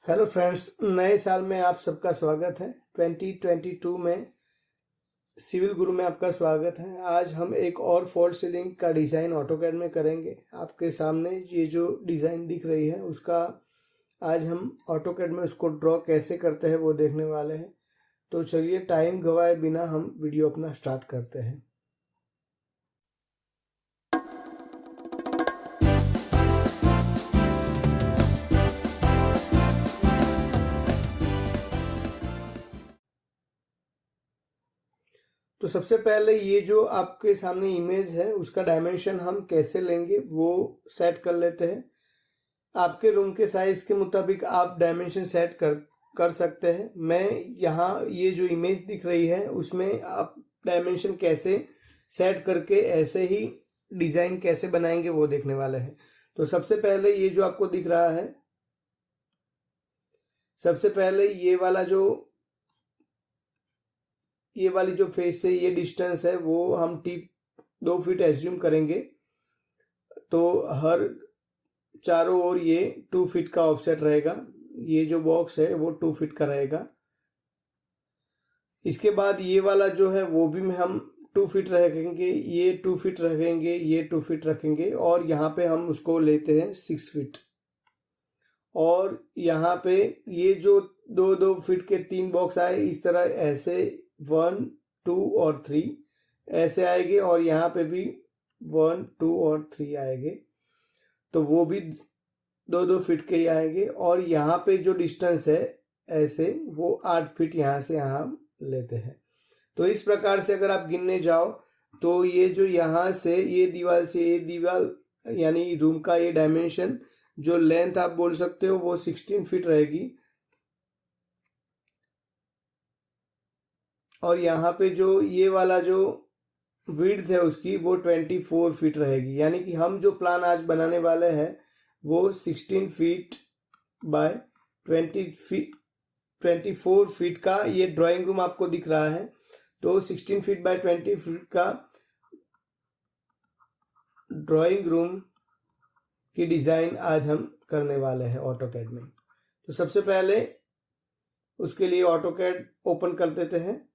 Hello friends, नए साल में आप सबका स्वागत है। 2022 में सिविल गुरु में आपका स्वागत है। आज हम एक और फॉल्स सीलिंग का डिज़ाइन ऑटोकैड में करेंगे। आपके सामने ये जो डिज़ाइन दिख रही है उसका आज हम ऑटोकैड में उसको ड्रॉ कैसे करते हैं वो देखने वाले हैं। तो चलिए टाइम गवाए बिना हम वीडियो अपना स्टार्ट करते हैं। तो सबसे पहले ये जो आपके सामने इमेज है उसका डायमेंशन हम कैसे लेंगे वो सेट कर लेते हैं। आपके रूम के साइज के मुताबिक आप डायमेंशन सेट कर सकते हैं। मैं यहाँ ये जो इमेज दिख रही है उसमें आप डायमेंशन कैसे सेट करके ऐसे ही डिज़ाइन कैसे बनाएंगे वो देखने वाले हैं। तो सबसे पहले ये जो आपको दिख रहा है, सबसे पहले ये वाली जो फेस से ये डिस्टेंस है वो हम 2 फीट एज्यूम करेंगे। तो हर चारों ओर ये 2 फीट का ऑफसेट रहेगा। ये जो बॉक्स है वो 2 फीट का रहेगा। इसके बाद ये वाला जो है वो भी हम 2 फीट रखेंगे, ये 2 फीट रखेंगे, ये 2 फीट रखेंगे और यहाँ पे हम उसको लेते हैं 6 फीट। और यहाँ पे ये जो 2-2 फीट के 3 बॉक्स आए इस तरह ऐसे 1, 2 और 3 ऐसे आएंगे और यहाँ पे भी 1, 2 और 3 आएंगे। तो वो भी 2-2 फीट के ही आएंगे। और यहाँ पे जो डिस्टेंस है ऐसे वो 8 फीट यहाँ से यहाँ लेते हैं। तो इस प्रकार से अगर आप गिनने जाओ तो ये जो यहाँ से ये दीवार से ये दीवार यानी रूम का ये डायमेंशन जो लेंथ आप बोल सकते हो वो 16 फीट रहेगी। और यहाँ पे जो ये वाला जो विड्थ है उसकी वो 24 फीट रहेगी। यानी कि हम जो प्लान आज बनाने वाले हैं वो 16 फीट बाय 24 फीट का ये ड्राइंग रूम आपको दिख रहा है। तो 16 फीट बाय 20 फीट का ड्राइंग रूम की डिज़ाइन आज हम करने वाले हैं ऑटोकैड में। तो सबसे पहले उसके लिए ऑटोकैड ओपन कर देते हैं।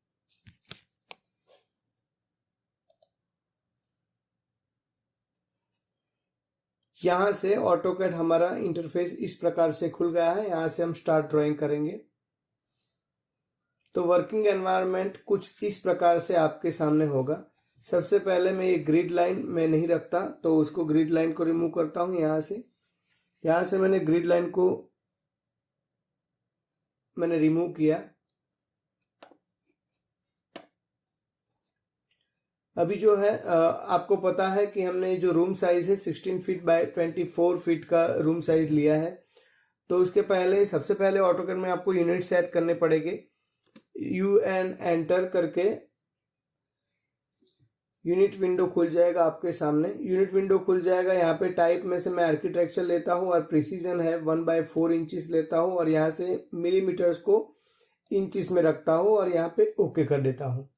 यहाँ से ऑटोकैड हमारा इंटरफेस इस प्रकार से खुल गया है। यहाँ से हम स्टार्ट ड्राइंग करेंगे। तो वर्किंग एनवायरनमेंट कुछ इस प्रकार से आपके सामने होगा। सबसे पहले मैं ये ग्रिड लाइन में नहीं रखता तो उसको ग्रिड लाइन को रिमूव करता हूँ। यहाँ से मैंने ग्रिड लाइन को रिमूव किया। अभी जो है आपको पता है कि हमने जो रूम साइज है 16 फीट बाय 24 फीट का रूम साइज लिया है। तो उसके पहले सबसे पहले ऑटोकैड में आपको यूनिट सेट करने पड़ेंगे। UN एंटर करके यूनिट विंडो खुल जाएगा आपके सामने। यूनिट विंडो खुल जाएगा। यहाँ पे टाइप में से मैं आर्किटेक्चर लेता हूँ और प्रिसीजन है 1/4 इंचेस लेता हूँ और यहाँ से मिलीमीटर्स को इंचेस में रखता हूँ और यहाँ पे ओके कर देता हूँ।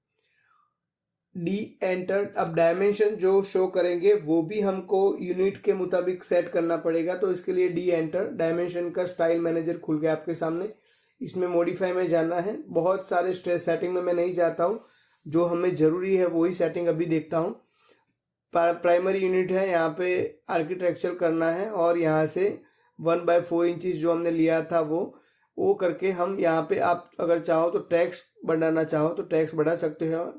D enter. अब डायमेंशन जो शो करेंगे वो भी हमको यूनिट के मुताबिक सेट करना पड़ेगा। तो इसके लिए डी एंटर। डायमेंशन का स्टाइल मैनेजर खुल गया आपके सामने। इसमें मॉडिफाई में जाना है। बहुत सारे सेटिंग में मैं नहीं जाता हूँ, जो हमें ज़रूरी है वही सेटिंग अभी देखता हूँ। प्राइमरी यूनिट है, यहाँ पे आर्किटेक्चर करना है और यहाँ से 1/4 इंचेस जो हमने लिया था वो करके हम यहाँ पे आप अगर चाहो तो टेक्स्ट बढ़ाना चाहो तो टेक्स्ट बढ़ा सकते हो।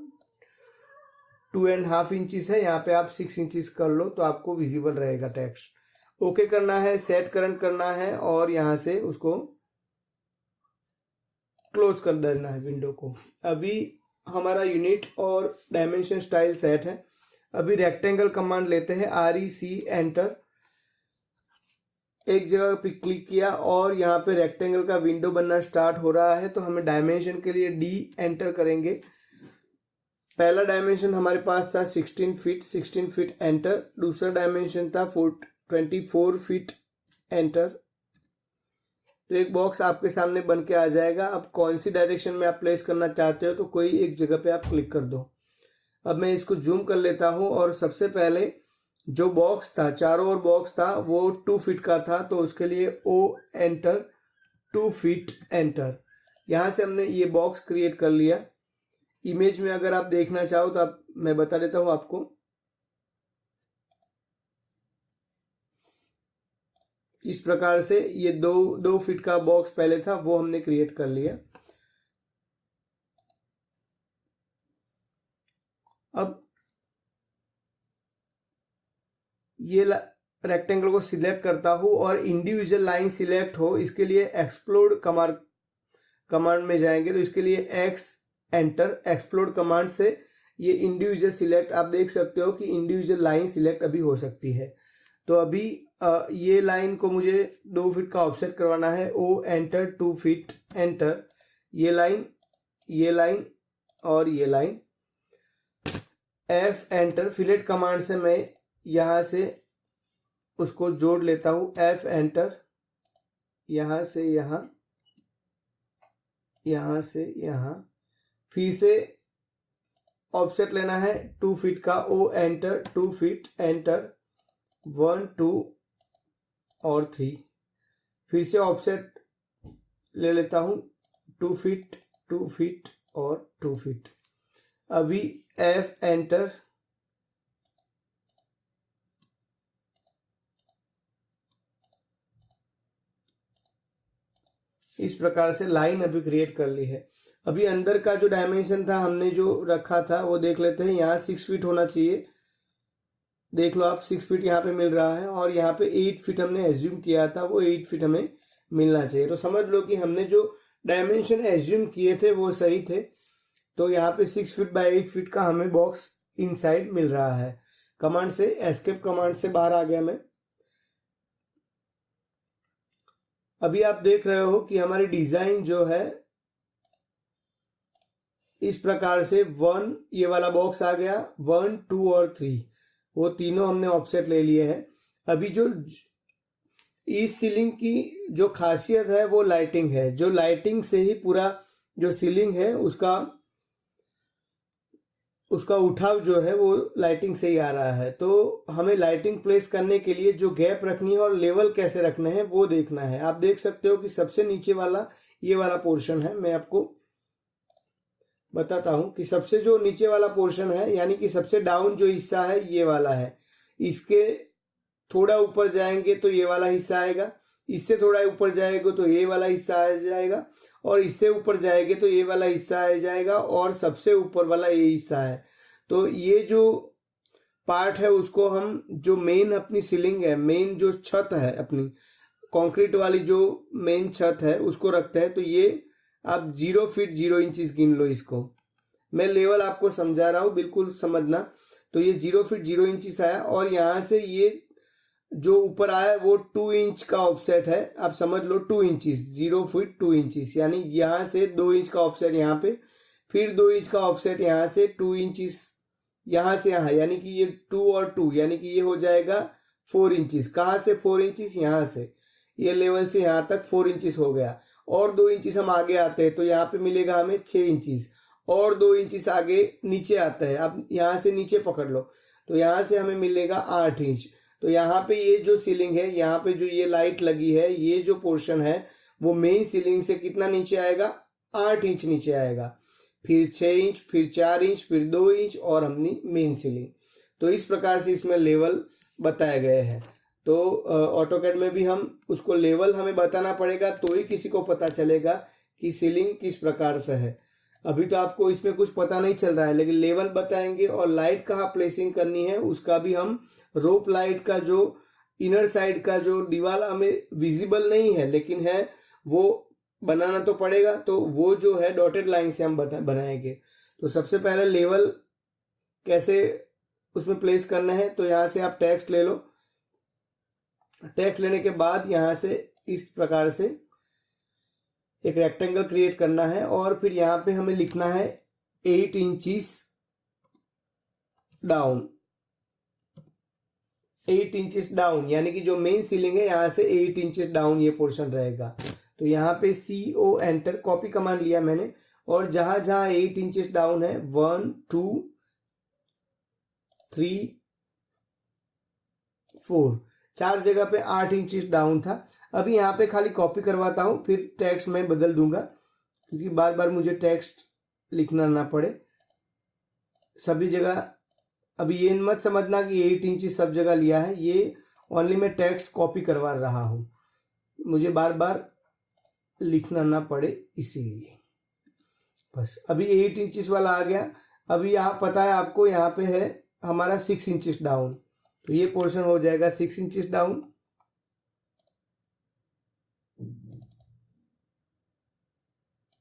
2.5 इंचेस है, यहाँ पे आप 6 इंचेस कर लो तो आपको विजिबल रहेगा टेक्स्ट। ओके करना है, सेट करंट करना है और यहाँ से उसको क्लोज कर देना है विंडो को। अभी हमारा यूनिट और डायमेंशन स्टाइल सेट है। अभी रेक्टेंगल कमांड लेते हैं, REC एंटर। एक जगह पे क्लिक किया और यहाँ पे रेक्टेंगल का विंडो बनना स्टार्ट हो रहा है। तो हमें डायमेंशन के लिए D एंटर करेंगे। पहला डायमेंशन हमारे पास था 16 फीट एंटर। दूसरा डायमेंशन था 24 फीट एंटर। तो एक बॉक्स आपके सामने बन के आ जाएगा। अब कौन सी डायरेक्शन में आप प्लेस करना चाहते हो तो कोई एक जगह पे आप क्लिक कर दो। अब मैं इसको जूम कर लेता हूँ और सबसे पहले जो बॉक्स था, चारों ओर बॉक्स था, वो 2 फीट का था। तो उसके लिए O एंटर 2 फीट एंटर। यहाँ से हमने ये बॉक्स क्रिएट कर लिया। इमेज में अगर आप देखना चाहो तो आप मैं बता देता हूँ आपको। इस प्रकार से ये 2 फीट का बॉक्स पहले था वो हमने क्रिएट कर लिया। अब ये रेक्टेंगल को सिलेक्ट करता हूं और इंडिविजुअल लाइन सिलेक्ट हो, इसके लिए एक्सप्लोड कमांड में जाएंगे। तो इसके लिए एक्स एंटर, एक्सप्लोड कमांड से ये इंडिविजुअल सिलेक्ट, आप देख सकते हो कि इंडिविजुअल लाइन सिलेक्ट अभी हो सकती है। तो अभी ये लाइन को मुझे 2 फीट का ऑफसेट करवाना है। ओ एंटर, 2 फीट एंटर, ये लाइन और ये line. F enter, fillet command से मैं यहां से उसको जोड़ लेता हूं। एफ एंटर, यहां से यहां, यहां से यहां, फिर से ऑफसेट लेना है 2 फीट का। ओ एंटर, 2 फीट एंटर, 1 2 और 3। फिर से ऑफसेट ले लेता हूं 2 फीट, 2 फीट और 2 फीट। अभी एफ एंटर, इस प्रकार से लाइन अभी क्रिएट कर ली है। अभी अंदर का जो डायमेंशन था हमने जो रखा था वो देख लेते हैं। यहाँ 6 फीट होना चाहिए, देख लो आप 6 फीट यहाँ पे मिल रहा है, और यहाँ पे 8 फीट हमने एज्यूम किया था, वो 8 फीट हमें मिलना चाहिए। तो समझ लो कि हमने जो डायमेंशन एज्यूम किए थे वो सही थे। तो यहाँ पे 6 फीट बाय 8 फीट का हमें बॉक्स इनसाइड मिल रहा है। कमांड से, एस्केप कमांड से बाहर आ गया मैं। अभी आप देख रहे हो कि हमारी डिजाइन जो है इस प्रकार से 1 ये वाला बॉक्स आ गया, 1 2 और 3, वो तीनों हमने ऑफसेट ले लिए हैं। अभी जो इस सीलिंग की जो खासियत है वो लाइटिंग है। जो लाइटिंग से ही पूरा जो सीलिंग है उसका उठाव जो है वो लाइटिंग से ही आ रहा है। तो हमें लाइटिंग प्लेस करने के लिए जो गैप रखनी है और लेवल कैसे रखने हैं वो देखना है। आप देख सकते हो कि सबसे नीचे वाला ये वाला पोर्शन है। मैं आपको बताता हूं कि सबसे जो नीचे वाला पोर्शन है, यानी कि सबसे डाउन जो हिस्सा है ये वाला है। इसके थोड़ा ऊपर जाएंगे तो ये वाला हिस्सा आएगा, इससे थोड़ा ऊपर जाएगा तो ये वाला हिस्सा आ जाएगा, और इससे ऊपर जाएंगे तो ये वाला हिस्सा आ जाएगा, और सबसे ऊपर वाला ये हिस्सा है। तो ये जो पार्ट है उसको हम, जो मेन अपनी सीलिंग है, मेन जो छत है अपनी कंक्रीट वाली जो मेन छत है उसको रखते हैं। तो ये आप 0 फीट 0 इंचेस गिन लो इसको। मैं लेवल आपको समझा रहा हूं, बिल्कुल समझना। तो ये 0 फीट 0 इंचेस आया, और यहां से ये जो ऊपर आया वो 2 इंच का ऑफसेट है। आप समझ लो 2 इंचेस, 0 फीट 2 इंचेस, यानी यहां से 2 इंच का ऑफसेट यहाँ पे, फिर 2 इंच का ऑफसेट यहाँ से 2 इंचेस यहाँ से यहाँ, यानी कि ये 2 और 2, यानी कि ये हो जाएगा 4 इंचेस। कहाँ से 4 इंचेस? यहाँ से, ये लेवल से यहाँ तक 4 इंचेस हो गया। और 2 इंचेस हम आगे आते हैं तो यहाँ पे मिलेगा हमें 6 इंचेस, और 2 इंचेस आगे नीचे आता है। आप यहाँ से नीचे पकड़ लो तो यहाँ से हमें मिलेगा 8 इंच। तो यहाँ पे ये जो सीलिंग है, यहाँ पे जो ये लाइट लगी है, ये जो पोर्शन है वो मेन सीलिंग से कितना नीचे आएगा? 8 इंच नीचे आएगा, फिर 6 इंच, फिर 4 इंच, फिर 2 इंच, और हमने मेन सीलिंग। तो इस प्रकार से इसमें लेवल बताए गए हैं। तो ऑटोकैड में भी हम उसको लेवल हमें बताना पड़ेगा, तो ही किसी को पता चलेगा कि सीलिंग किस प्रकार से है। अभी तो आपको इसमें कुछ पता नहीं चल रहा है, लेकिन लेवल बताएंगे। और लाइट कहाँ प्लेसिंग करनी है उसका भी हम, रोप लाइट का जो इनर साइड का जो दीवार हमें विजिबल नहीं है लेकिन है, वो बनाना तो पड़ेगा। तो वो जो है डॉटेड लाइन से हम बनाएंगे। तो सबसे पहले लेवल कैसे उसमें प्लेस करना है, तो यहाँ से आप टेक्स्ट ले लो। टेक्स्ट लेने के बाद यहाँ से इस प्रकार से एक रेक्टेंगल क्रिएट करना है, और फिर यहाँ पे हमें लिखना है 8 इंचेस डाउन, 8 इंचेस डाउन, यानी कि जो मेन सीलिंग है यहाँ से 8 इंचेस डाउन ये पोर्शन रहेगा। तो यहाँ पे CO एंटर, कॉपी कमांड लिया मैंने, और जहां जहां 8 इंचेस डाउन है, 1 2 3 4, 4 जगह पे 8 इंचेस डाउन था। अभी यहाँ पे खाली कॉपी करवाता हूँ, फिर टेक्स्ट में बदल दूंगा क्योंकि बार बार मुझे टेक्स्ट लिखना ना पड़े सभी जगह। अभी ये मत समझना कि 8 इंच सब जगह लिया है, ये ओनली मैं टेक्स्ट कॉपी करवा रहा हूँ, मुझे बार बार लिखना ना पड़े इसीलिए। बस अभी 8 इंच वाला आ गया। अभी यहाँ पता है आपको, यहाँ पे है हमारा 6 इंच डाउन, तो ये पोर्शन हो जाएगा 6 इंच डाउन।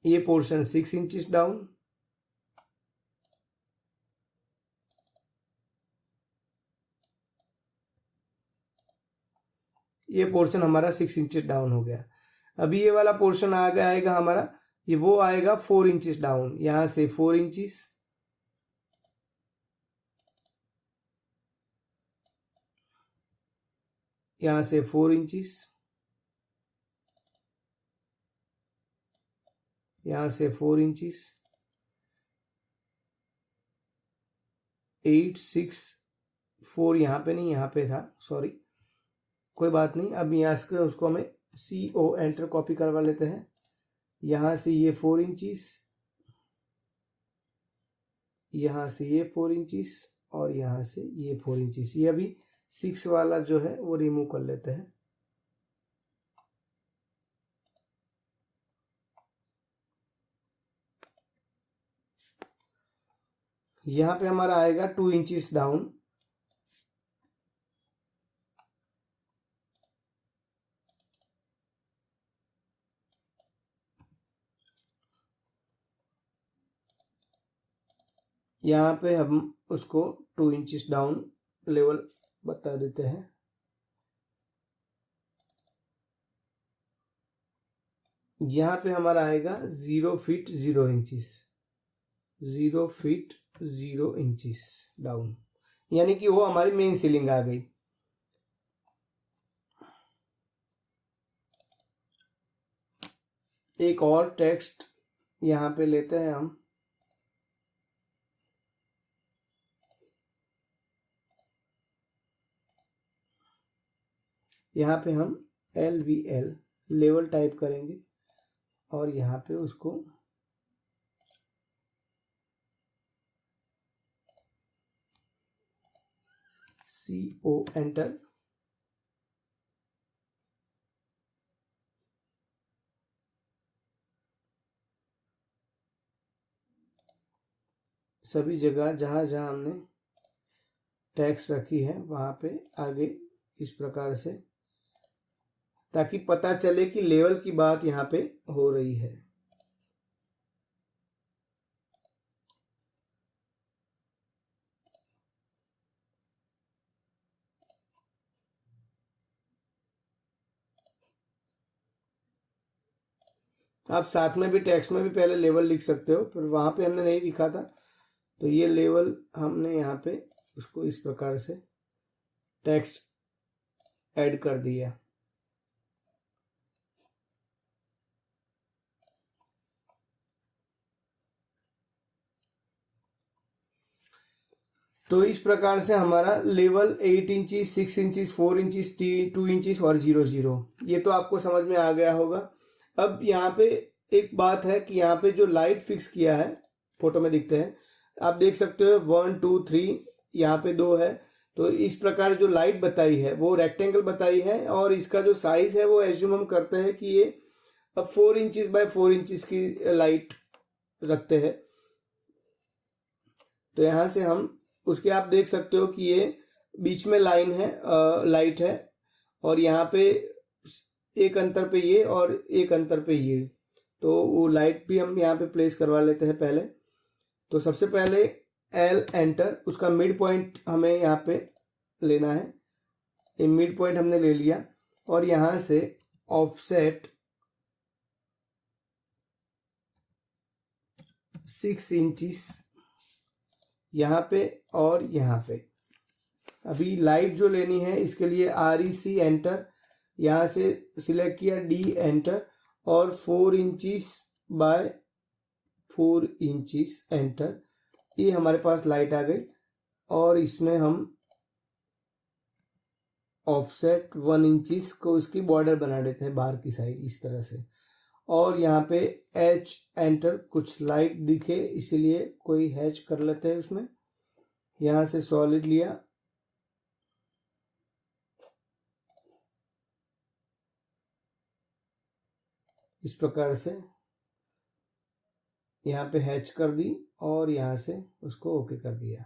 ये पोर्शन 6 इंच डाउन, ये पोर्शन हमारा 6 इंच डाउन हो गया। अभी ये वाला पोर्शन आएगा हमारा, ये वो आएगा 4 इंच डाउन, यहां से 4 इंच, यहां से 4 इंच, यहां से 4 इंच, 8 6 4 यहाँ पे नहीं, यहाँ पे था, सॉरी, कोई बात नहीं। अब यहाँ से उसको हमें CO एंटर कॉपी करवा लेते हैं। यहाँ से ये 4 इंचिस, यहाँ से ये 4 इंचिस और यहाँ से ये 4 इंचिस। ये अभी 6 वाला जो है वो रिमूव कर लेते हैं। यहाँ पे हमारा आएगा 2 इंचिस डाउन, यहाँ पे हम उसको 2 इंचिस डाउन लेवल बता देते हैं। यहाँ पे हमारा आएगा 0 feet 0 inches, 0 feet 0 inches down, यानी कि वो हमारी मेन सीलिंग आ गई। एक और टेक्स्ट यहाँ पे लेते हैं हम, यहाँ पे हम LVL लेवल टाइप करेंगे और यहाँ पे उसको CO एंटर। सभी जगह जहाँ जहाँ हमने टैक्स रखी है वहाँ पे आगे इस प्रकार से, ताकि पता चले कि लेवल की बात यहाँ पे हो रही है। आप साथ में भी टेक्स्ट में भी पहले लेवल लिख सकते हो, पर वहाँ पे हमने नहीं लिखा था, तो ये लेवल हमने यहाँ पे उसको इस प्रकार से टेक्स्ट ऐड कर दिया। तो इस प्रकार से हमारा level 8 inches 6 inches 4 inches 2 inches और 0 0, ये तो आपको समझ में आ गया होगा। अब यहाँ पे एक बात है कि यहाँ पे जो लाइट फिक्स किया है, फोटो में दिखते हैं, आप देख सकते हो 1 2 3, यहाँ पे 2 है। तो इस प्रकार जो लाइट बताई है वो रेक्टेंगल बताई है, और इसका जो साइज है वो एज्यूम हम करते हैं कि ये अब 4 इंचिस बाय 4 इंचिस की लाइट रखते हैं। तो यहाँ से हम उसके आप देख सकते हो कि ये बीच में लाइन है, लाइट है, और यहाँ पे एक अंतर पे ये और एक अंतर पे ये, तो वो लाइट भी हम यहाँ पे प्लेस करवा लेते हैं पहले। तो सबसे पहले L एंटर, उसका मिड पॉइंट हमें यहाँ पे लेना है, ये मिड पॉइंट हमने ले लिया, और यहाँ से ऑफसेट 6 इंचिस यहाँ पे और यहाँ पे। अभी लाइट जो लेनी है इसके लिए REC एंटर, यहाँ से सिलेक्ट किया, D एंटर, और 4 इंचिस बाय 4 इंचिस एंटर। ये हमारे पास लाइट आ गई, और इसमें हम ऑफसेट 1 इंचिस को उसकी बॉर्डर बना देते हैं बाहर की साइड इस तरह से। और यहाँ पे एच एंटर, कुछ लाइट दिखे इसीलिए कोई हैच कर लेते हैं उसमें। यहाँ से सॉलिड लिया, इस प्रकार से यहाँ पे हैच कर दी और यहाँ से उसको ओके कर दिया।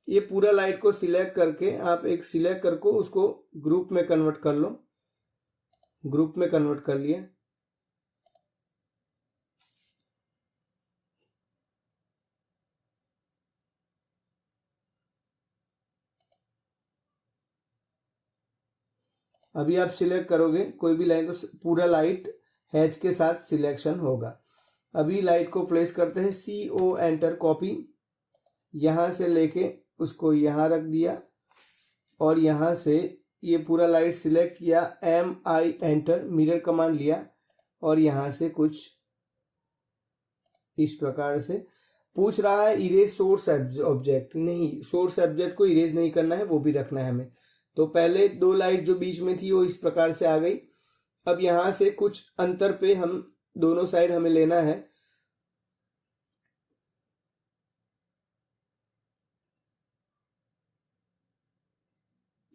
ये पूरा लाइट को सिलेक्ट करके आप एक सिलेक्ट करके उसको ग्रुप में कन्वर्ट कर लो। ग्रुप में कन्वर्ट कर लिया। अभी आप सिलेक्ट करोगे कोई भी लाइन तो पूरा लाइट हैच के साथ सिलेक्शन होगा। अभी लाइट को प्लेस करते हैं, CO एंटर कॉपी, यहां से लेके उसको यहां रख दिया और यहां से ये पूरा लाइट सिलेक्ट किया, MI एंटर मिरर कमांड लिया और यहां से कुछ इस प्रकार से पूछ रहा है इरेज सोर्स ऑब्जेक्ट। नहीं, सोर्स ऑब्जेक्ट को इरेज नहीं करना है, वो भी रखना है हमें। तो पहले 2 लाइट जो बीच में थी वो इस प्रकार से आ गई। अब यहां से कुछ अंतर पे हम दोनों साइड हमें लेना है।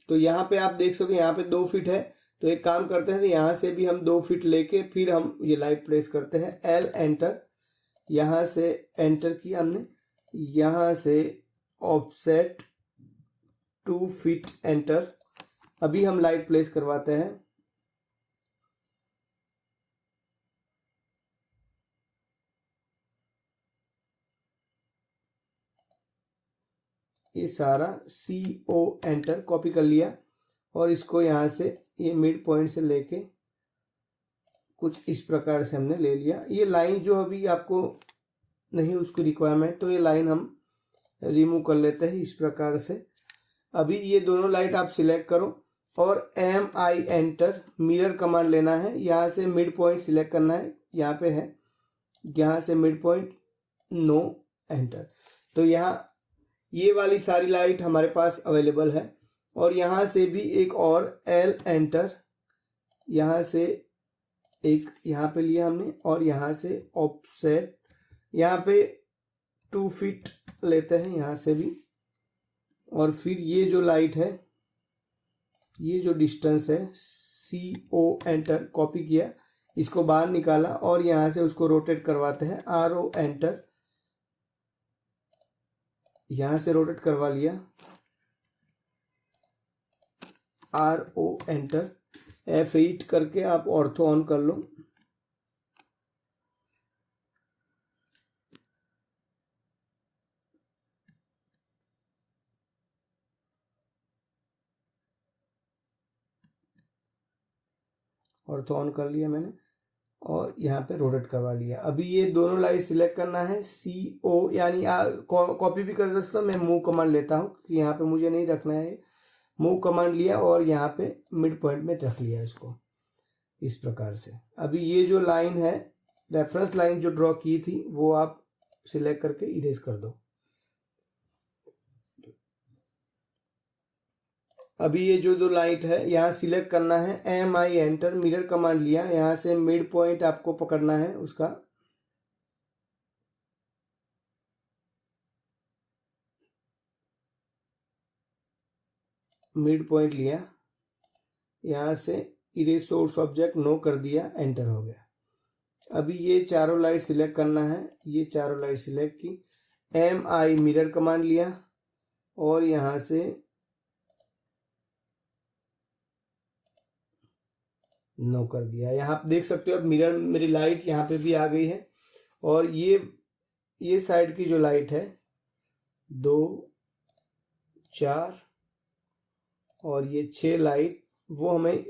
तो यहाँ पे आप देख सको यहाँ पे 2 फीट है, तो एक काम करते हैं, यहाँ से भी हम 2 फीट लेके फिर हम ये लाइट प्लेस करते हैं। L एंटर, यहाँ से एंटर किया हमने, यहाँ से ऑफसेट 2 फीट एंटर। अभी हम लाइट प्लेस करवाते हैं। ये सारा CO एंटर कॉपी कर लिया और इसको यहाँ से ये मिड पॉइंट से लेके कुछ इस प्रकार से हमने ले लिया। ये लाइन जो अभी आपको नहीं उसको रिक्वायरमेंट, तो ये लाइन हम रिमूव कर लेते हैं इस प्रकार से। अभी ये दोनों लाइट आप सिलेक्ट करो और MI एंटर मिरर कमांड लेना है। यहाँ से मिड पॉइंट सिलेक्ट करना है, यहाँ पे है, यहाँ से मिड पॉइंट नो एंटर। तो यहाँ ये वाली सारी लाइट हमारे पास अवेलेबल है। और यहाँ से भी एक और L एंटर, यहाँ से एक यहाँ पे लिया हमने और यहाँ से ऑफसेट यहाँ पे 2 फीट लेते हैं यहाँ से भी। और फिर ये जो लाइट है, ये जो डिस्टेंस है, CO एंटर कॉपी किया, इसको बाहर निकाला और यहाँ से उसको रोटेट करवाते हैं। RO एंटर, यहां से रोटेट करवा लिया। RO एंटर, F8 करके आप ऑर्थो ऑन कर लो। ऑर्थो ऑन कर लिया मैंने और यहाँ पे रोटेट करवा लिया। अभी ये दोनों लाइट सिलेक्ट करना है, CO यानी कॉपी भी कर सकता हूँ मैं, मूव कमांड लेता हूँ कि यहाँ पे मुझे नहीं रखना है। मूव कमांड लिया और यहाँ पे मिड पॉइंट में रख लिया इसको इस प्रकार से। अभी ये जो लाइन है, रेफरेंस लाइन जो ड्रॉ की थी, वो आप सिलेक्ट करके इरेज कर दो। अभी ये जो दो लाइट है यहाँ सिलेक्ट करना है, MI एंटर मिरर कमांड लिया, यहाँ से मिड पॉइंट आपको पकड़ना है उसका। मिड पॉइंट लिया, यहाँ से इरेज सोर्स ऑब्जेक्ट नो कर दिया, एंटर हो गया। अभी ये चारों लाइट सिलेक्ट करना है, ये चारों लाइट सिलेक्ट की, MI मिरर कमांड लिया और यहाँ से नो कर दिया। यहाँ आप देख सकते हो अब मिरर मेरी लाइट यहाँ पे भी आ गई है। और ये साइड की जो लाइट है 2 4 और ये 6 लाइट, वो हमें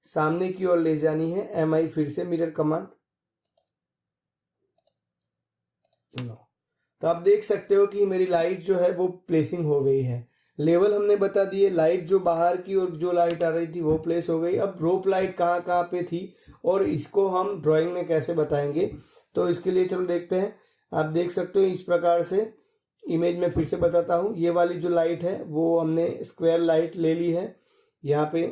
सामने की ओर ले जानी है। MI फिर से मिरर कमांड नो। तो आप देख सकते हो कि मेरी लाइट जो है वो प्लेसिंग हो गई है। लेवल हमने बता दिए, लाइट जो बाहर की और जो लाइट आ रही थी वो प्लेस हो गई। अब रोप लाइट कहाँ कहाँ पे थी और इसको हम ड्राइंग में कैसे बताएंगे, तो इसके लिए चलो देखते हैं। आप देख सकते हो इस प्रकार से इमेज में फिर से बताता हूँ। ये वाली जो लाइट है वो हमने स्क्वायर लाइट ले ली है। यहाँ पे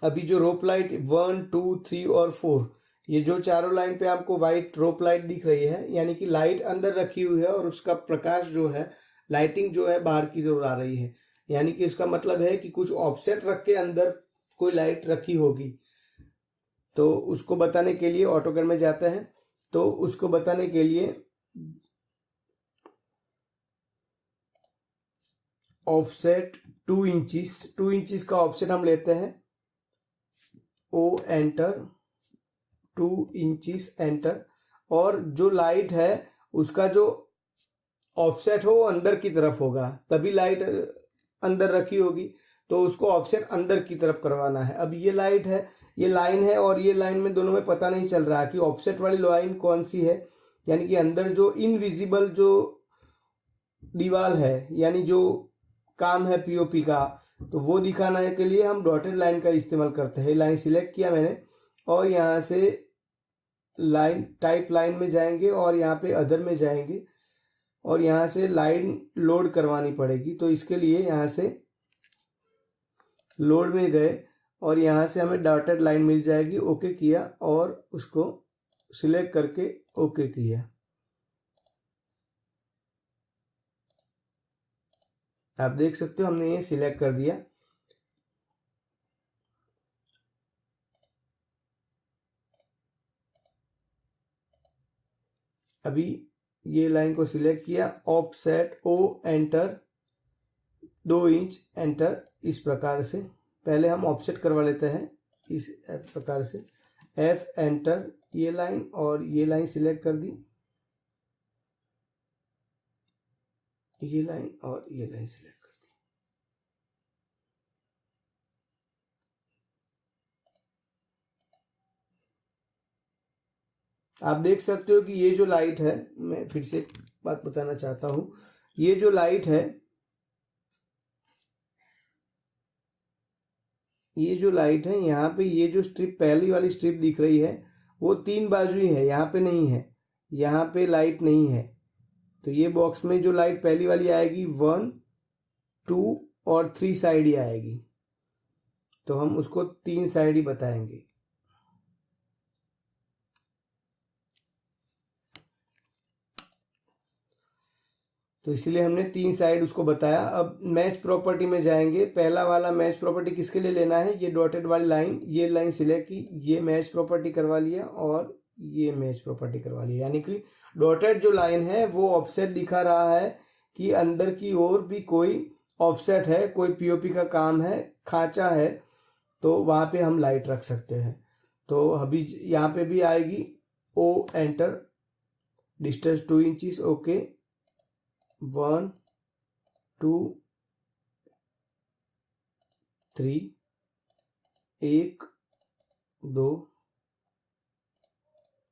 अभी जो रोप लाइट 1 2 3 और 4, ये जो चारों लाइन पे आपको व्हाइट रोप लाइट दिख रही है, यानी कि लाइट अंदर रखी हुई है और उसका प्रकाश जो है, लाइटिंग जो है बाहर की ओर आ रही है। यानी कि इसका मतलब है कि कुछ ऑफसेट रख के अंदर कोई लाइट रखी होगी। तो उसको बताने के लिए ऑटोकैड में जाते हैं। तो उसको बताने के लिए ऑफसेट 2 इंचिस, 2 इंचिस का ऑफसेट हम लेते हैं। O enter, 2 inches enter. और जो लाइट है उसका जो ऑफसेट हो वो अंदर की तरफ होगा, तभी लाइट अंदर रखी होगी। तो उसको ऑफसेट अंदर की तरफ करवाना है। अब ये लाइट है, ये लाइन है और ये लाइन में दोनों में पता नहीं चल रहा कि ऑफसेट वाली लाइन कौन सी है। यानी कि अंदर जो इनविजिबल जो दीवार है, यानी जो काम है पीओपी का, तो वो दिखाने के लिए हम डॉटेड लाइन का इस्तेमाल करते हैं। लाइन सिलेक्ट किया मैंने और यहाँ से लाइन टाइप लाइन में जाएंगे और यहाँ पे अदर में जाएंगे और यहाँ से लाइन लोड करवानी पड़ेगी। तो इसके लिए यहाँ से लोड में गए और यहाँ से हमें डॉटेड लाइन मिल जाएगी। ओके किया और उसको सिलेक्ट करके ओके किया। आप देख सकते हो हमने ये सिलेक्ट कर दिया। अभी ये लाइन को सिलेक्ट किया, offset O enter 2 inch enter. इस प्रकार से पहले हम ऑफसेट करवा लेते हैं इस प्रकार से। एफ एंटर, ये लाइन और ये लाइन सिलेक्ट कर दी, ये लाइन और ये लाइन सिलेक्ट कर दी। आप देख सकते हो कि ये जो लाइट है, मैं फिर से बात बताना चाहता हूं, ये जो लाइट है, ये जो लाइट है यहाँ पे, ये जो स्ट्रिप पहली वाली स्ट्रिप दिख रही है वो 3 बाजू ही है, यहाँ पे नहीं है, यहाँ पे लाइट नहीं है। तो ये बॉक्स में जो लाइट पहली वाली आएगी 1 2 और 3 साइड ही आएगी। तो हम उसको 3 साइड ही बताएंगे। तो इसलिए हमने 3 साइड उसको बताया। अब मैच प्रॉपर्टी में जाएंगे। पहला वाला मैच प्रॉपर्टी किसके लिए लेना है, ये डॉटेड वाली लाइन, ये लाइन सिलेक्ट की, ये मैच प्रॉपर्टी करवा लिया और ये मैच प्रॉपर्टी करवा लिया। यानी कि डॉटेड जो लाइन है वो ऑफसेट दिखा रहा है कि अंदर की ओर भी कोई ऑफसेट है, कोई पीओपी का काम है, खांचा है, तो वहां पे हम लाइट रख सकते हैं। तो अभी यहाँ पे भी आएगी O enter, distance 2 inches, okay 1 2 3 1 2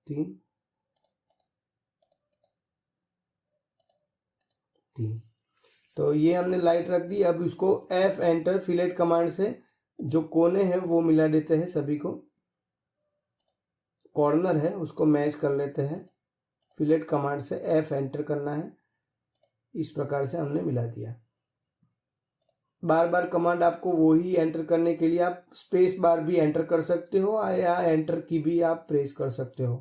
3 3। तो ये हमने लाइट रख दी। अब इसको एफ एंटर फिलेट कमांड से जो कोने हैं वो मिला देते हैं, सभी को कॉर्नर है उसको मैच कर लेते हैं। फिलेट कमांड से एफ एंटर करना है। इस प्रकार से हमने मिला दिया। बार बार कमांड आपको वो ही एंटर करने के लिए आप स्पेस बार भी एंटर कर सकते हो या एंटर की भी आप प्रेस कर सकते हो।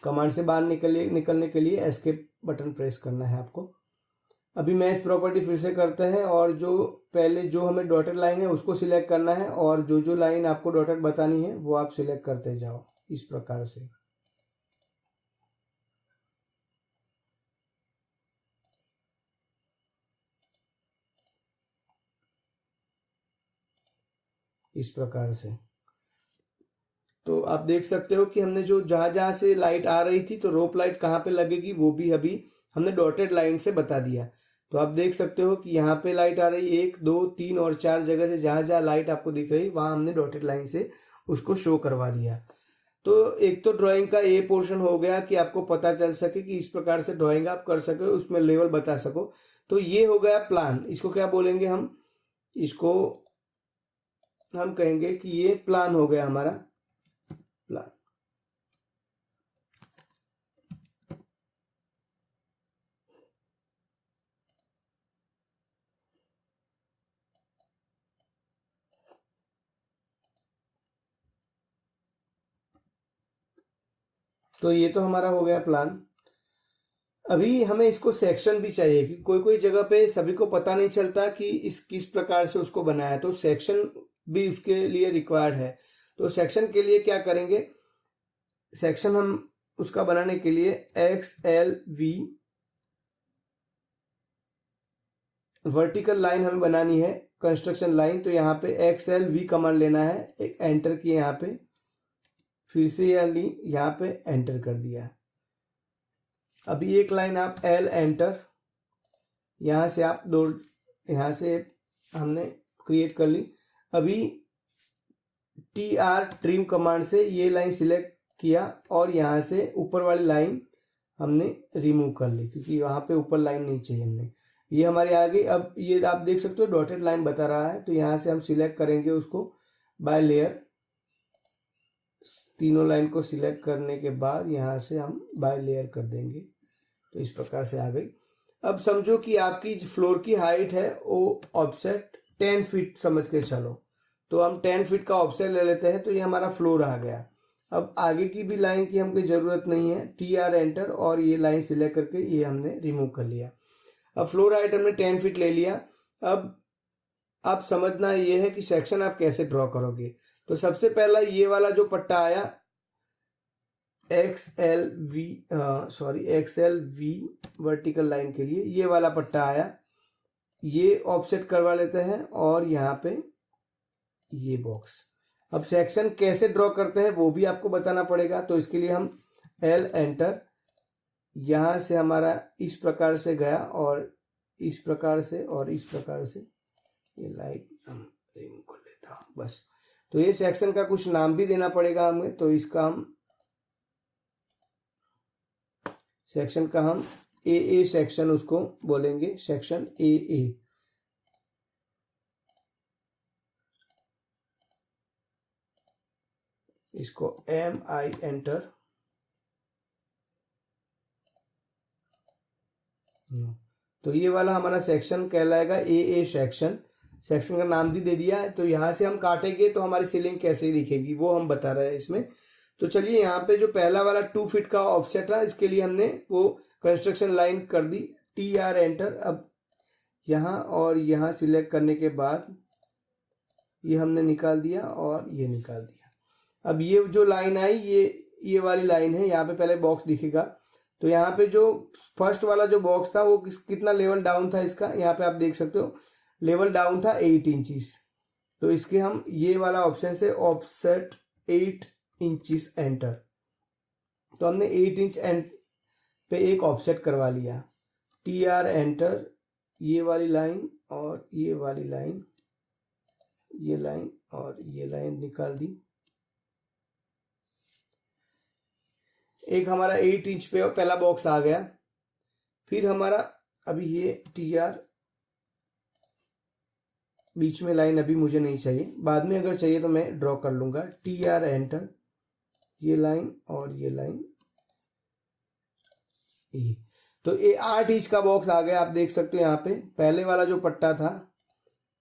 कमांड से बाहर निकलने के लिए एस्केप बटन प्रेस करना है आपको। अभी मैच प्रॉपर्टी फिर से करते हैं और जो पहले जो हमें डॉटेड लाइन है उसको सिलेक्ट करना है और जो जो लाइन आपको डॉटेड बतानी है वो आप सिलेक्ट करते जाओ इस प्रकार से। इस प्रकार से तो आप देख सकते हो कि हमने जो जहां जहां से लाइट आ रही थी, तो रोप लाइट कहाँ पे लगेगी वो भी अभी हमने डॉटेड लाइन से बता दिया। तो आप देख सकते हो कि यहाँ पे लाइट आ रही है 1 2 3 और 4 जगह से, जहां जहां लाइट आपको दिख रही वहां हमने डॉटेड लाइन से उसको शो करवा दिया। तो एक तो ड्राइंग का ये पोर्शन हो गया कि आपको पता चल सके कि इस प्रकार से ड्राइंग आप कर सके, उसमें लेवल बता सको। तो ये हो गया प्लान। इसको क्या बोलेंगे हम, इसको हम कहेंगे कि ये प्लान हो गया हमारा प्लान। तो ये तो हमारा हो गया प्लान। अभी हमें इसको सेक्शन भी चाहिए कि कोई कोई जगह पे सभी को पता नहीं चलता कि इस किस प्रकार से उसको बनाया, तो सेक्शन भी उसके लिए रिक्वायर्ड है। तो सेक्शन के लिए क्या करेंगे, सेक्शन हम उसका बनाने के लिए XLV वर्टिकल लाइन हमें बनानी है, कंस्ट्रक्शन लाइन। तो यहाँ पे XLV कमांड लेना है, एक एंटर किए यहाँ पे, फिर से यहाँ पे एंटर कर दिया। अभी एक लाइन आप L एंटर, यहाँ से आप दो, यहाँ से हमने क्रिएट कर ली। अभी TR ट्रिम कमांड से ये लाइन सिलेक्ट किया और यहाँ से ऊपर वाली लाइन हमने रिमूव कर ली, क्योंकि वहाँ पे ऊपर लाइन नहीं चाहिए हमने। ये हमारी आ गई। अब ये आप देख सकते हो डॉटेड लाइन बता रहा है, तो यहाँ से हम सिलेक्ट करेंगे उसको बाय लेयर। तीनों लाइन को सिलेक्ट करने के बाद यहाँ से हम बाय लेयर कर देंगे। तो इस प्रकार से आ गई। अब समझो कि आपकी फ्लोर की हाइट है वो ऑफसेट 10 फीट समझ के चलो, तो हम 10 फीट का ऑफसेट ले लेते हैं। तो ये हमारा फ्लोर आ गया। अब आगे की भी लाइन की हमको जरूरत नहीं है, TR एंटर और ये लाइन सिलेक्ट करके ये हमने रिमूव कर लिया। अब फ्लोर हाइट हमने 10 फीट ले लिया। अब आप समझना ये है कि सेक्शन आप कैसे ड्रॉ करोगे। तो सबसे पहला ये वाला जो पट्टा आया XLV वर्टिकल लाइन के लिए ये वाला पट्टा आया, ये ऑफसेट करवा लेते हैं और यहाँ पे ये बॉक्स। अब सेक्शन कैसे ड्रॉ करते हैं वो भी आपको बताना पड़ेगा। तो इसके लिए हम L एंटर, यहाँ से हमारा इस प्रकार से गया और इस प्रकार से और इस प्रकार से, ये लाइट हम रिमूव कर लेता हूँ बस। तो ये सेक्शन का कुछ नाम भी देना पड़ेगा हमें, तो इसका हम सेक्शन का हम AA सेक्शन उसको बोलेंगे, सेक्शन AA। इसको MI एंटर, तो ये वाला हमारा सेक्शन कहलाएगा AA सेक्शन। सेक्शन का नाम भी दे दिया है। तो यहाँ से हम काटेंगे तो हमारी सीलिंग कैसे दिखेगी वो हम बता रहे हैं इसमें। तो चलिए यहाँ पे जो पहला वाला 2 फीट का ऑफसेट रहा, इसके लिए हमने वो कंस्ट्रक्शन लाइन कर दी, TR एंटर। अब यहाँ और यहाँ सिलेक्ट करने के बाद ये हमने निकाल दिया और ये निकाल दिया। अब ये जो लाइन आई ये वाली लाइन है, यहाँ पे पहले बॉक्स दिखेगा। तो यहाँ पे जो फर्स्ट वाला जो बॉक्स था वो कितना लेवल डाउन था इसका, यहाँ पे आप देख सकते हो लेवल डाउन था 8 इंचेस। तो इसके हम ये वाला ऑप्शन से ऑफसेट 8 इंचेस एंटर। तो हमने 8 इंच पे एक ऑफसेट करवा लिया, TR एंटर, ये वाली लाइन और ये वाली लाइन, ये लाइन और ये लाइन निकाल दी। एक हमारा 8 इंच पे और पहला बॉक्स आ गया। फिर हमारा अभी ये TR बीच में लाइन अभी मुझे नहीं चाहिए, बाद में अगर चाहिए तो मैं ड्रॉ कर लूंगा। TR एंटर, ये लाइन और ये लाइन, ये। तो ये 8 इंच का बॉक्स आ गया। आप देख सकते हो यहाँ पे पहले वाला जो पट्टा था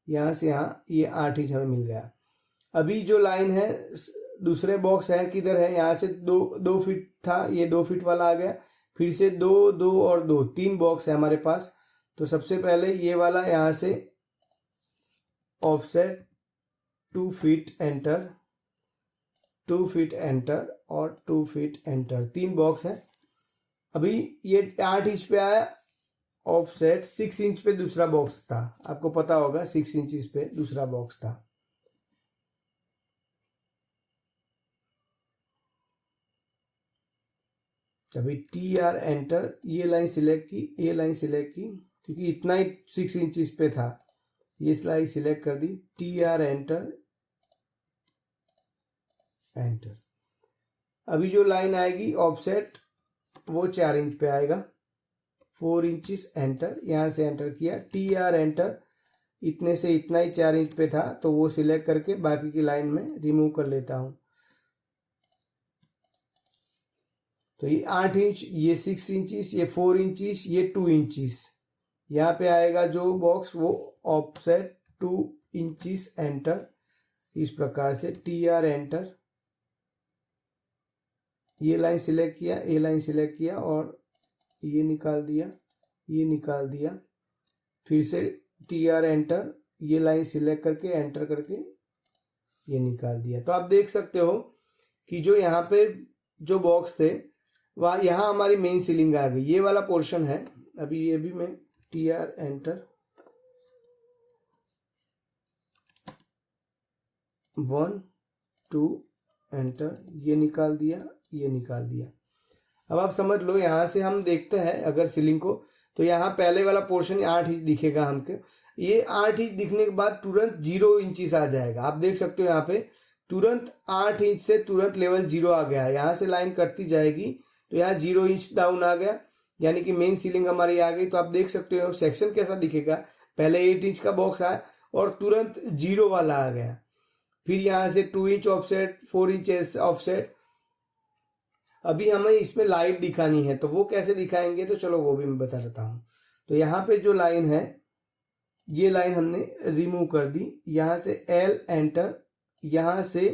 यहाँ से यहाँ ये 8 इंच हमें मिल गया। अभी जो लाइन है दूसरे बॉक्स है किधर है, यहाँ से 2 फीट था, ये 2 फीट वाला आ गया। फिर से 2 2 और 2 3 बॉक्स है हमारे पास। तो सबसे पहले ये वाला यहाँ से offset 2 feet enter, 2 feet enter और 2 फीट एंटर, 3 बॉक्स है। अभी ये 8 इंच पे आया, ऑफसेट 6 इंच पे दूसरा बॉक्स था, आपको पता होगा 6 इंच पे दूसरा बॉक्स था। अभी TR एंटर, ये लाइन सिलेक्ट की, ये लाइन सिलेक्ट की, क्योंकि इतना ही 6 इंच पे था, ये लाइन सिलेक्ट कर दी, TR एंटर एंटर। अभी जो लाइन आएगी ऑफसेट वो 4 इंच पे आएगा, 4 इंचिस एंटर, यहां से एंटर किया, TR एंटर, इतने से इतना ही 4 इंच पे था तो वो सिलेक्ट करके बाकी की लाइन में रिमूव कर लेता हूं। तो ये 8 इंच, ये 6 इंचिस, ये 4 इंचिस, ये 2 इंचिस, यहाँ पे आएगा जो बॉक्स वो ऑफसेट 2 इंचिस एंटर। इस प्रकार से TR एंटर, ये लाइन सिलेक्ट किया, ए लाइन सिलेक्ट किया और ये निकाल दिया, ये निकाल दिया, फिर से TR एंटर, ये लाइन सिलेक्ट करके एंटर करके ये निकाल दिया। तो आप देख सकते हो कि जो यहाँ पे जो बॉक्स थे वह यहाँ हमारी मेन सीलिंग आ गई, ये वाला पोर्शन है। अभी ये भी मैं TR एंटर, 1 2 एंटर, ये निकाल दिया, ये निकाल दिया। अब आप समझ लो, यहाँ से हम देखते हैं अगर सीलिंग को, तो यहाँ पहले वाला पोर्शन 8 इंच दिखेगा हमको। ये 8 इंच दिखने के बाद तुरंत 0 इंचेस आ जाएगा। आप देख सकते हो यहाँ पे तुरंत 8 इंच से तुरंत लेवल 0 आ गया। यहाँ से लाइन कटती जाएगी तो यहाँ 0 इंच डाउन आ गया, यानी कि मेन सीलिंग हमारी आ गई। तो आप देख सकते हो सेक्शन कैसा दिखेगा, पहले 8 इंच का बॉक्स आया और तुरंत 0 वाला आ गया। फिर यहाँ से 2 इंच ऑफसेट, 4 इंच ऑफसेट। अभी हमें इसमें लाइट दिखानी है, तो वो कैसे दिखाएंगे, तो चलो वो भी मैं बता देता हूँ। तो यहाँ पे जो लाइन है, ये लाइन हमने रिमूव कर दी। यहाँ से L एंटर, यहाँ से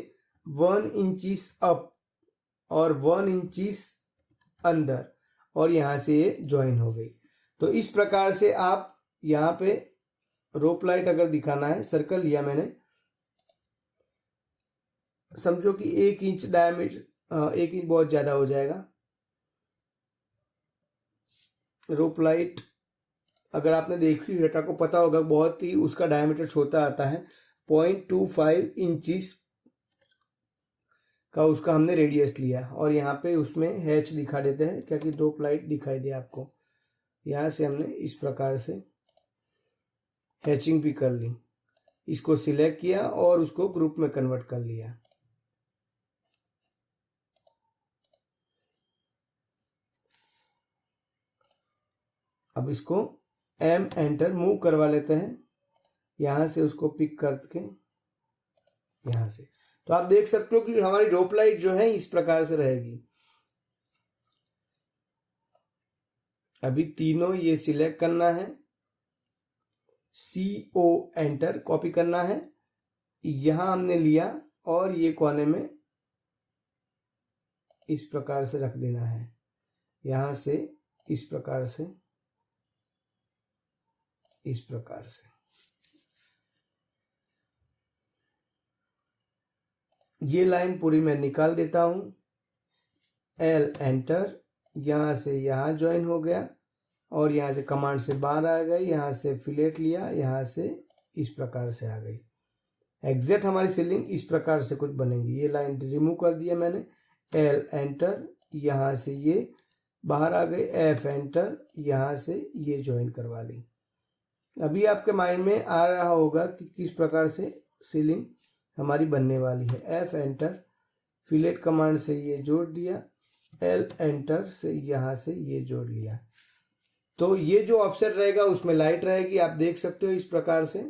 1 इंचीस अप और 1 इंचीस अंदर, और यहाँ से ये ज्वाइन हो गई। तो इस प्रकार से आप यहाँ पे रोप लाइट अगर दिखाना है, सर्कल लिया मैंने, समझो कि 1 इंच डायमीटर, 1 इंच बहुत ज्यादा हो जाएगा। रोप लाइट अगर आपने देखी है तो आपको पता होगा, बहुत ही उसका डायमीटर छोटा आता है, 0.25 इंचिस का उसका हमने रेडियस लिया। और यहाँ पे उसमें हैच दिखा देते हैं, क्या कि रोप लाइट दिखाई दे आपको। यहाँ से हमने इस प्रकार से हैचिंग भी कर ली, इसको सिलेक्ट किया और उसको ग्रुप में कन्वर्ट कर लिया। अब इसको M एंटर मूव करवा लेते हैं, यहां से उसको पिक करके यहां से। तो आप देख सकते हो कि हमारी रोप लाइट जो है इस प्रकार से रहेगी। अभी तीनों ये सिलेक्ट करना है, CO एंटर कॉपी करना है, यहां हमने लिया और ये कोने में इस प्रकार से रख देना है। यहां से इस प्रकार से, इस प्रकार से। ये लाइन पूरी मैं निकाल देता हूं, L एंटर, यहां से यहां ज्वाइन हो गया और यहां से कमांड से बाहर आ गई, यहां से फिलेट लिया, यहां से इस प्रकार से आ गई। एग्जैक्ट हमारी सीलिंग इस प्रकार से कुछ बनेगी। ये लाइन रिमूव कर दिया मैंने, L एंटर, यहां से ये बाहर आ गई, F एंटर, यहां से ये ज्वाइन करवा ली। अभी आपके माइंड में आ रहा होगा कि किस प्रकार से सीलिंग हमारी बनने वाली है। F एंटर, फिलेट कमांड से ये जोड़ दिया, L एंटर से यहां से ये जोड़ लिया। तो ये जो ऑफसेट रहेगा उसमें लाइट रहेगी, आप देख सकते हो इस प्रकार से।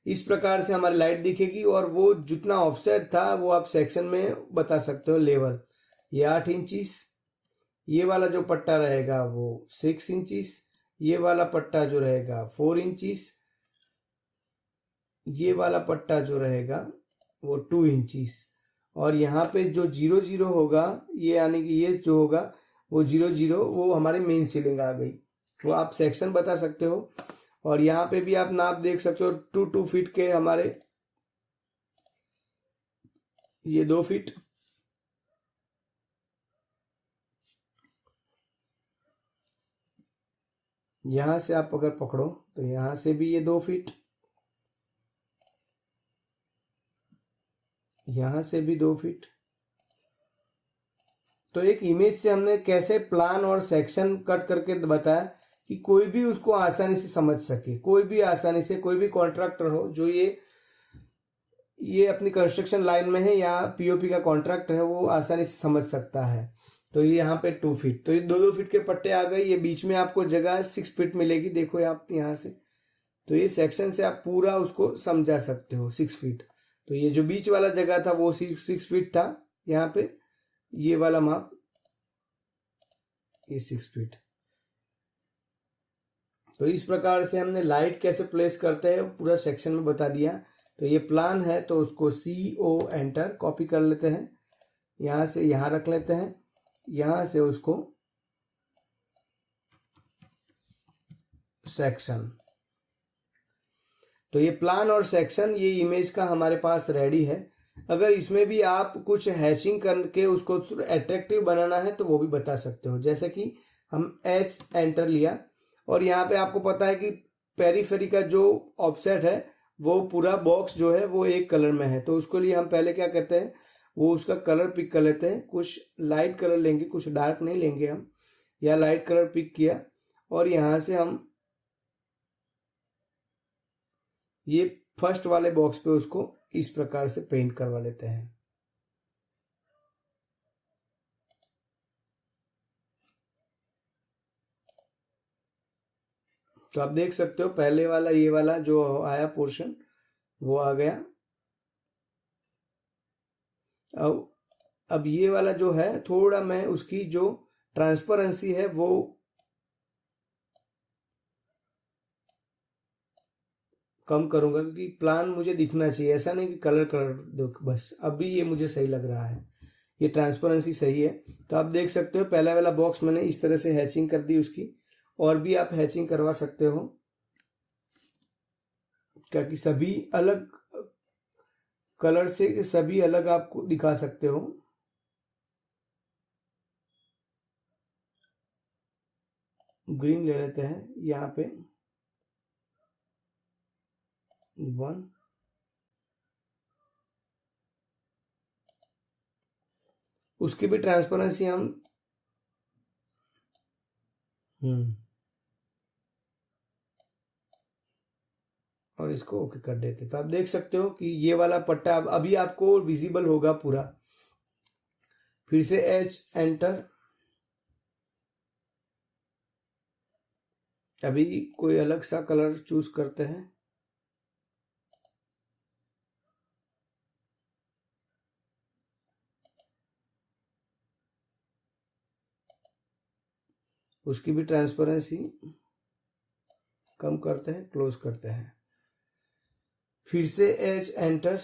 इस प्रकार से हमारी लाइट दिखेगी और वो जितना ऑफसेट था वो आप सेक्शन में बता सकते हो लेवल। ये 8 इंचिस, ये वाला जो पट्टा रहेगा वो 6 इंचिस, ये वाला पट्टा जो रहेगा 4 इंचिस, ये वाला पट्टा जो रहेगा वो 2 इंचिस, और यहाँ पे जो 0 होगा, ये यानी कि ये जो होगा वो 0 वो हमारी मेन सीलिंग आ गई। तो आप सेक्शन बता सकते हो। और यहाँ पे भी आप नाप देख सकते हो, 2 फीट के हमारे, ये 2 फीट, यहां से आप अगर पकड़ो तो यहां से भी ये 2 फीट, यहां से भी 2 फीट। तो एक इमेज से हमने कैसे प्लान और सेक्शन कट करके बताया कि कोई भी उसको आसानी से समझ सके। कोई भी आसानी से, कोई भी कॉन्ट्रैक्टर हो जो ये अपनी कंस्ट्रक्शन लाइन में है या POP का कॉन्ट्रैक्टर है, वो आसानी से समझ सकता है। तो ये यहाँ पे 2 फीट, तो ये 2 फीट के पट्टे आ गए। ये बीच में आपको जगह 6 फीट मिलेगी, देखो आप यहाँ से। तो ये सेक्शन से आप पूरा उसको समझा सकते हो, 6 फीट। तो ये जो बीच वाला जगह था वो 6 फीट था, यहाँ पे ये वाला माप ये 6 फीट। तो इस प्रकार से हमने लाइट कैसे प्लेस करते हैं पूरा सेक्शन में बता दिया। तो ये प्लान है, तो उसको CO एंटर कॉपी कर लेते हैं, यहाँ से यहाँ रख लेते हैं, यहाँ से उसको सेक्शन। तो ये प्लान और सेक्शन, ये इमेज का हमारे पास रेडी है। अगर इसमें भी आप कुछ हैचिंग करके उसको अट्रैक्टिव बनाना है तो वो भी बता सकते हो। जैसे कि हम H एंटर लिया और यहाँ पे आपको पता है कि पेरीफेरी का जो ऑफसेट है वो पूरा बॉक्स जो है वो एक कलर में है। तो उसके लिए हम पहले क्या करते हैं, वो उसका कलर पिक कर लेते हैं। कुछ लाइट कलर लेंगे, कुछ डार्क नहीं लेंगे हम। या लाइट कलर पिक किया और यहाँ से हम ये फर्स्ट वाले बॉक्स पे उसको इस प्रकार से पेंट करवा लेते हैं। तो आप देख सकते हो पहले वाला ये वाला जो आया पोर्शन वो आ गया। अब ये वाला जो है थोड़ा मैं उसकी जो ट्रांसपेरेंसी है वो कम करूंगा, क्योंकि प्लान मुझे दिखना चाहिए, ऐसा नहीं कि कलर कर दो बस। अभी ये मुझे सही लग रहा है, ये ट्रांसपेरेंसी सही है। तो आप देख सकते हो पहला वाला बॉक्स मैंने इस तरह से हैचिंग कर दी उसकी, और भी आप हैचिंग करवा सकते हो ताकि सभी अलग कलर से सभी अलग आपको दिखा सकते हो। ग्रीन ले लेते हैं यहाँ पे 1, उसकी भी ट्रांसपेरेंसी हम और इसको ओके कर देते। तो आप देख सकते हो कि ये वाला पट्टा अब अभी आपको विजिबल होगा पूरा। फिर से H एंटर। अभी कोई अलग सा कलर चूज करते हैं। उसकी भी ट्रांसपेरेंसी कम करते हैं, क्लोज करते हैं। फिर से H एंटर।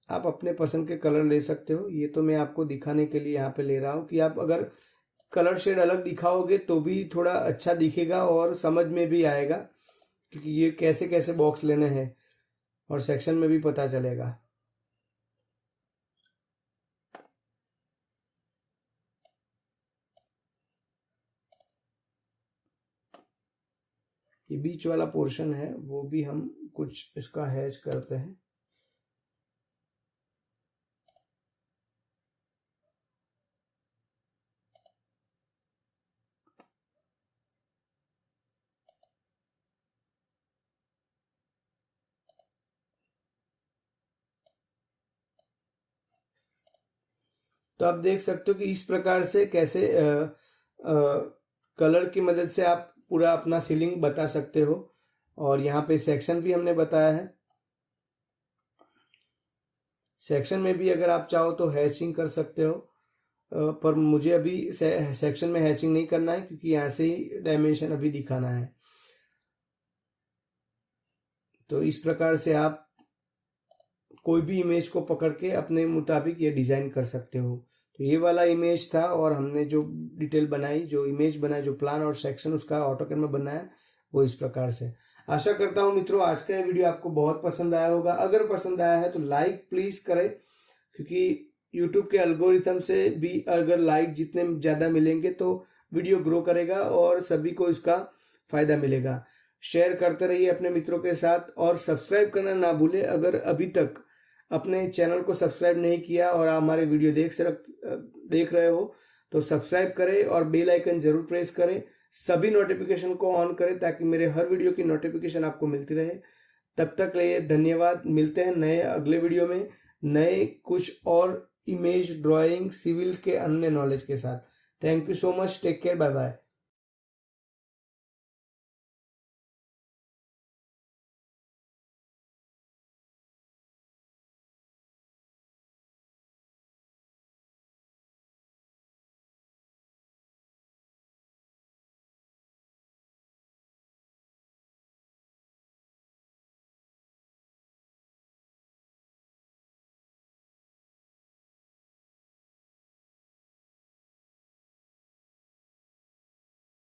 आप अपने पसंद के कलर ले सकते हो, ये तो मैं आपको दिखाने के लिए यहाँ पे ले रहा हूँ कि आप अगर कलर शेड अलग दिखाओगे तो भी थोड़ा अच्छा दिखेगा और समझ में भी आएगा, क्योंकि ये कैसे कैसे बॉक्स लेने हैं और सेक्शन में भी पता चलेगा। ये बीच वाला पोर्शन है वो भी हम कुछ इसका हैच करते हैं। तो आप देख सकते हो कि इस प्रकार से कैसे कलर की मदद से आप पूरा अपना सीलिंग बता सकते हो। और यहाँ पे सेक्शन भी हमने बताया है। सेक्शन में भी अगर आप चाहो तो हैचिंग कर सकते हो, पर मुझे अभी सेक्शन में हैचिंग नहीं करना है क्योंकि यहाँ से ही डायमेंशन अभी दिखाना है। तो इस प्रकार से आप कोई भी इमेज को पकड़ के अपने मुताबिक ये डिजाइन कर सकते हो। तो ये वाला इमेज था और हमने जो डिटेल बनाई, जो इमेज बनाई, जो प्लान और सेक्शन उसका ऑटोकैड में बनाया वो इस प्रकार से। आशा करता हूँ मित्रों आज का ये वीडियो आपको बहुत पसंद आया होगा। अगर पसंद आया है तो लाइक प्लीज करें, क्योंकि यूट्यूब के एल्गोरिथम से भी अगर लाइक जितने ज़्यादा मिलेंगे तो वीडियो ग्रो करेगा और सभी को इसका फायदा मिलेगा। शेयर करते रहिए अपने मित्रों के साथ और सब्सक्राइब करना ना भूलें। अगर अभी तक अपने चैनल को सब्सक्राइब नहीं किया और हमारे वीडियो देख रहे हो तो सब्सक्राइब करें और बेल आइकन जरूर प्रेस करें। सभी नोटिफिकेशन को ऑन करें ताकि मेरे हर वीडियो की नोटिफिकेशन आपको मिलती रहे। तब तक के लिए धन्यवाद। मिलते हैं नए अगले वीडियो में नए कुछ और इमेज ड्राइंग सिविल के अन्य नॉलेज के साथ। Thank you so much. Take care. Bye bye.